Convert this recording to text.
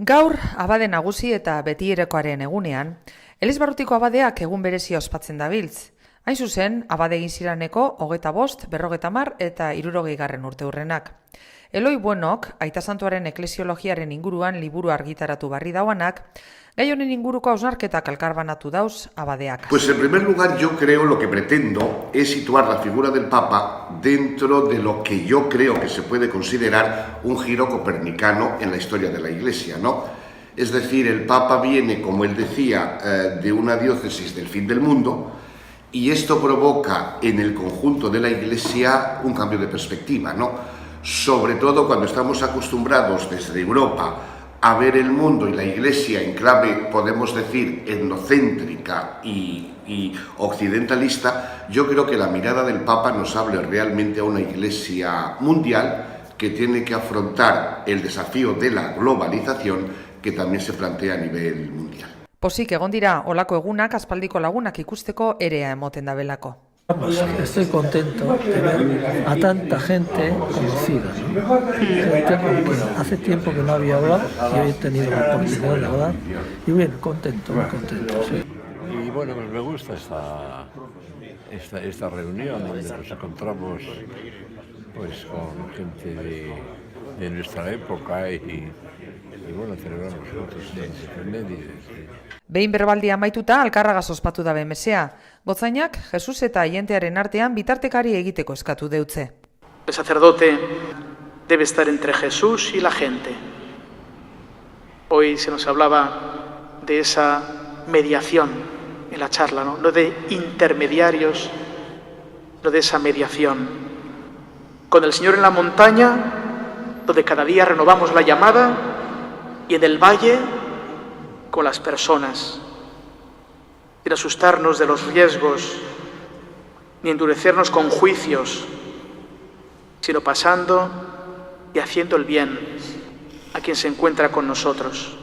Gaur, abade nagusi eta betierekoaren egunean, Elizbarrutiko abadeak egun berezia ospatzen dabiltz. Hain zuzen, abade egin ziraneko 25, 50 eta 60 urteurrenak. Eloi Buenok, Aita Santuaren eklesiologiaren inguruan liburu argitaratu barri dauanak, gai honen inguruko hausnarketak elkarbanatu dauz abadeak. Pues en primer lugar yo creo lo que pretendo es situar la figura del Papa dentro de lo que yo creo que se puede considerar un giro copernicano en la historia de la Iglesia, ¿no? Es decir, el Papa viene, como él decía, de una diócesis del fin del mundo, y esto provoca en el conjunto de la Iglesia un cambio de perspectiva, ¿no? Sobre todo cuando estamos acostumbrados desde Europa a ver el mundo y la Iglesia en clave, podemos decir, etnocéntrica y occidentalista. Yo creo que la mirada del Papa nos hable realmente a una Iglesia mundial que tiene que afrontar el desafío de la globalización que también se plantea a nivel mundial. Pozik egon dira olako egunak aspaldiko lagunak ikusteko erea emoten dabelako. Estoy contento de ver a tanta gente conocida, ¿no? Gente con que hace tiempo que no había hablado y hoy he tenido la oportunidad de hablar y bien, contento, muy contento, sí. Y bueno, pues me gusta esta reunión donde nos encontramos pues con gente de nuestra época y bueno, celebramos juntos las efemérides. Behin berbaldia amaituta alkarragaz ospatu dabe mesea. Gotzainak, Jesus eta aientearen artean bitartekari egiteko eskatu deutze. El sacerdote debe estar entre Jesús y la gente. Hoy se nos hablaba de esa mediación en la charla, no de intermediarios, no de esa mediación. Con el Señor en la montaña, donde cada día renovamos la llamada, y en el valle, con las personas, sin asustarnos de los riesgos, ni endurecernos con juicios, sino pasando y haciendo el bien a quien se encuentra con nosotros.